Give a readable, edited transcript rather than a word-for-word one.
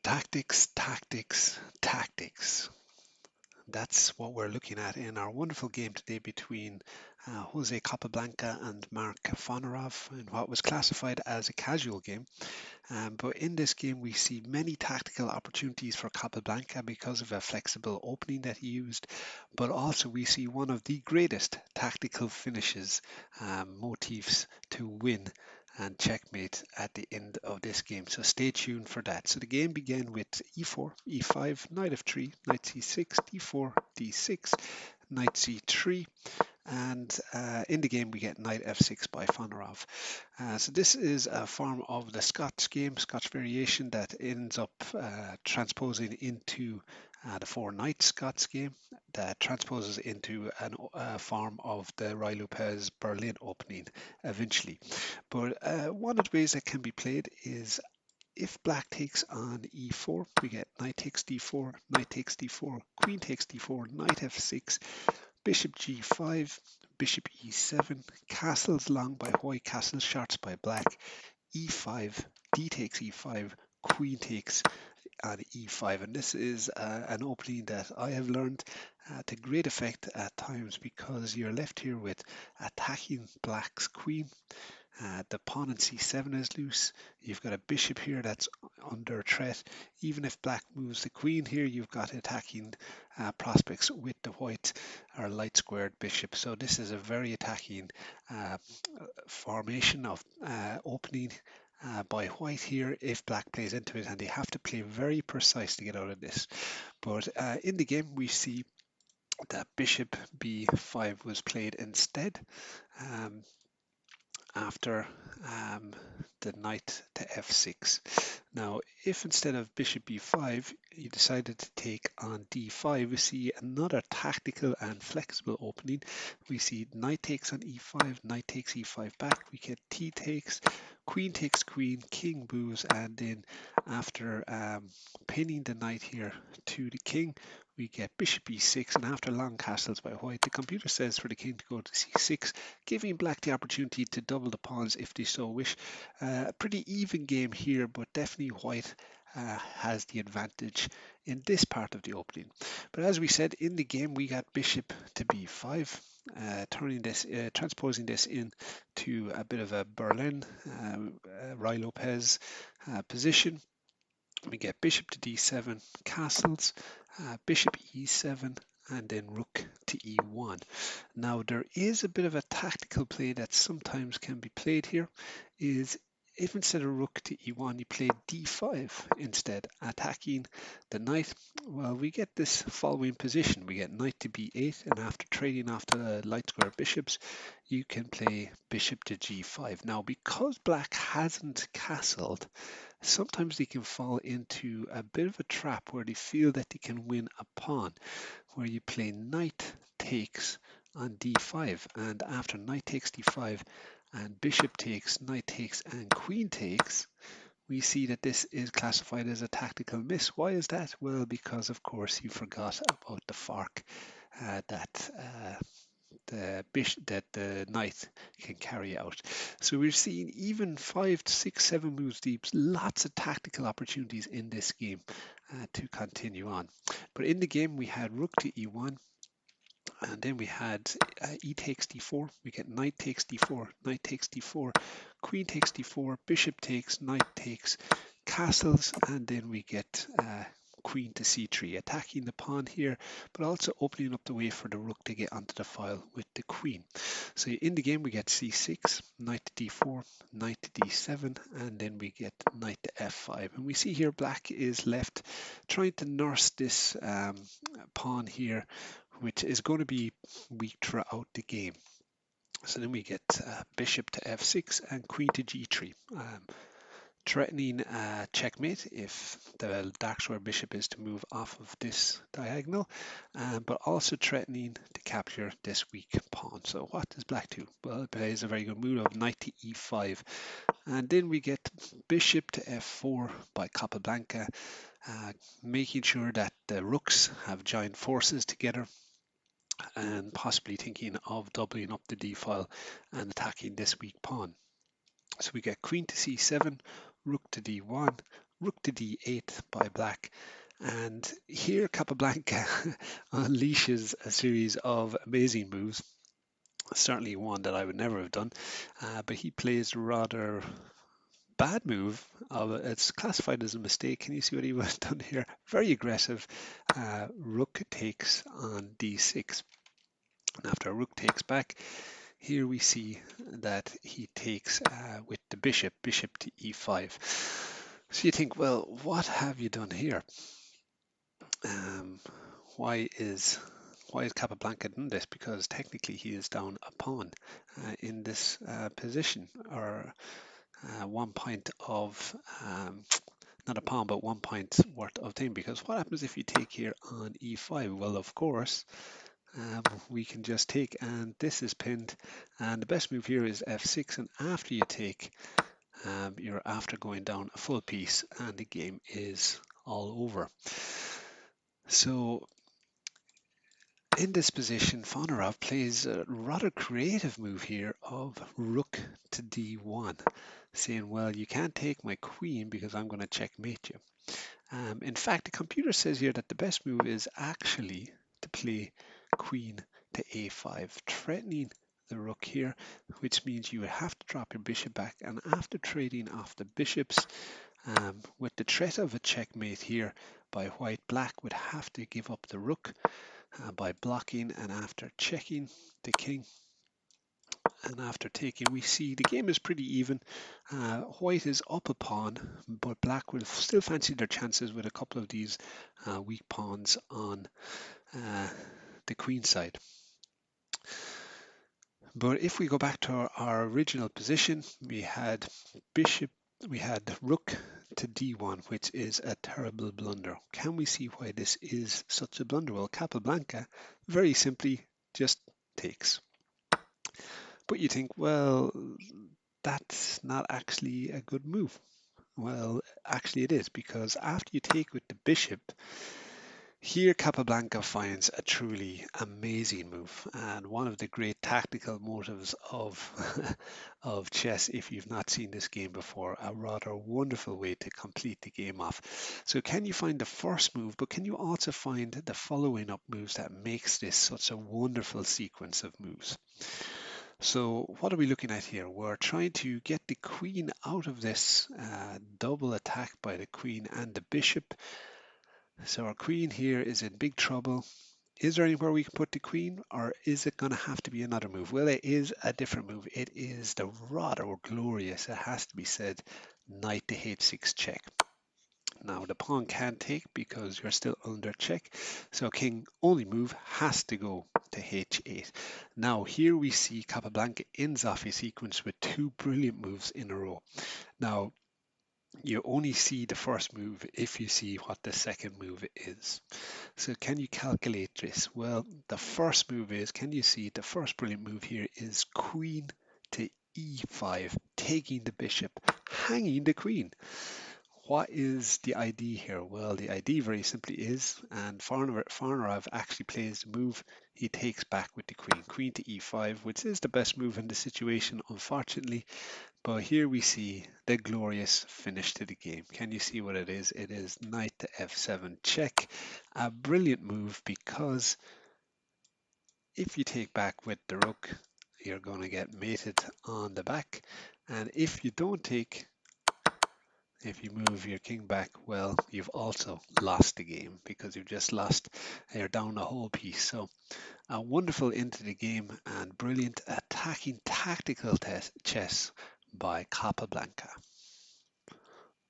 Tactics, tactics, tactics. That's what we're looking at in our wonderful game today between Jose Capablanca and Marc Fonaroff in what was classified as a casual game. But in this game, we see many tactical opportunities for Capablanca because of a flexible opening that he used, but also we see one of the greatest tactical finishes, motifs to win and checkmate at the end of this game. So stay tuned for that. So the game began with e4, e5, knight f3, knight c6, d4, d6, knight c3, and in the game we get knight f6 by Fonaroff. So this is a form of the Scotch game, Scotch variation that ends up transposing into the four knight Scots game that transposes into a form of the Ruy Berlin opening eventually. But one of the ways that can be played is if black takes on e4, we get knight takes d4, knight takes d4, queen takes d4, knight f6, bishop g5, bishop e7, castles long by white, castles shorts by black, e5, d takes e5, queen takes on e5. And this is an opening that I have learned to great effect at times because you're left here with attacking black's queen. The pawn in c7 is loose. You've got a bishop here that's under threat. Even if black moves the queen here, you've got attacking prospects with the white or light squared bishop. So this is a very attacking formation of opening by white here if black plays into it, and they have to play very precise to get out of this. But in the game, we see that bishop b5 was played instead. After the knight to f6. Now, if instead of bishop b5, you decided to take on d5, we see another tactical and flexible opening. We see knight takes on e5, knight takes e5 back, we get t takes, queen takes queen, king moves, and then after pinning the knight here to the king, we get bishop e6, and after long castles by white, the computer says for the king to go to c6, giving black the opportunity to double the pawns if they so wish. A pretty even game here, but definitely white has the advantage in this part of the opening. But as we said, in the game we got bishop to b5, transposing this into a bit of a Berlin Ruy Lopez position. We get bishop to d7, castles, bishop e7, and then rook to e1. Now there is a bit of a tactical play that sometimes can be played here, is if instead of rook to e1 you play d5 instead, attacking the knight, well, we get this following position. We get knight to b8, and after trading off the light square bishops, you can play bishop to g5. Now, because black hasn't castled, sometimes they can fall into a bit of a trap where they feel that they can win a pawn, where you play knight takes on d5, and after knight takes d5 and bishop takes, knight takes, and queen takes, we see that this is classified as a tactical miss. Why is that? Well, because of course you forgot about the fork that the knight can carry out. So we're seeing even 5, 6, 7 moves deep, lots of tactical opportunities in this game to continue on. But in the game we had rook to e1, and then we had e takes d4, we get knight takes d4, knight takes d4, queen takes d4, bishop takes, knight takes, castles, and then we get queen to c3, attacking the pawn here, but also opening up the way for the rook to get onto the file with the queen. So in the game we get c6, knight to d4, knight to d7, and then we get knight to f5. And we see here black is left trying to nurse this pawn here, which is going to be weak throughout the game. So then we get bishop to f6 and queen to g3. Threatening checkmate if the dark square bishop is to move off of this diagonal, but also threatening to capture this weak pawn. So what does black do? Well, it plays a very good move of knight to e5, and then we get bishop to f4 by Capablanca, making sure that the rooks have joined forces together and possibly thinking of doubling up the d file and attacking this weak pawn. So we get queen to c7, rook to d1, rook to d8 by black. And here Capablanca unleashes a series of amazing moves. Certainly one that I would never have done, but he plays rather bad move. It's classified as a mistake. Can you see what he would have done here? Very aggressive. Rook takes on d6. And after rook takes back, here we see that he takes with the bishop to e5. So you think, well, what have you done here? Why is Capablanca doing this? Because technically he is down a pawn in this position, or 1 point of not a pawn, but 1 point worth of thing. Because what happens if you take here on e5? Well, of course, we can just take, and this is pinned, and the best move here is f6, and after you take, you're after going down a full piece, and the game is all over. So in this position, Fonaroff plays a rather creative move here of rook to d1, saying, well, you can't take my queen because I'm going to checkmate you. In fact, the computer says here that the best move is actually to play queen to a5, threatening the rook here, which means you would have to drop your bishop back. And after trading off the bishops, with the threat of a checkmate here by white, black would have to give up the rook by blocking, and after checking the king and after taking, we see the game is pretty even. White is up a pawn, but black will still fancy their chances with a couple of these weak pawns on the queen side. But if we go back to our original position, we had rook to d1, which is a terrible blunder. Can we see why this is such a blunder? Well, Capablanca very simply just takes. But you think, well, that's not actually a good move. Well, actually it is, because after you take with the bishop, here Capablanca finds a truly amazing move, and one of the great tactical motives of of chess. If you've not seen this game before, a rather wonderful way to complete the game off. So can you find the first move, but can you also find the following up moves that makes this such a wonderful sequence of moves? So what are we looking at here? We're trying to get the queen out of this double attack by the queen and the bishop. So our queen here is in big trouble. Is there anywhere we can put the queen, or is it going to have to be another move? Well, it is a different move. It is the rather glorious, it has to be said, knight to h6 check. Now the pawn can't take because you're still under check, so king only move has to go to h8. Now here we see Capablanca ends off a sequence with two brilliant moves in a row. Now you only see the first move if you see what the second move is. So can you calculate this? Well, the first move is, can you see the first brilliant move here is queen to e5, taking the bishop, hanging the queen. What is the ID here? Well, the ID very simply is, and Fonaroff actually plays the move, he takes back with the queen to e5, which is the best move in the situation, unfortunately. But here we see the glorious finish to the game. Can you see what it is? It is knight to f7 check. A brilliant move, because if you take back with the rook, you're going to get mated on the back. And if you don't take, if you move your king back, well, you've also lost the game, because you've just lost, you're down a whole piece. So a wonderful end to the game and brilliant attacking tactical chess by Capablanca.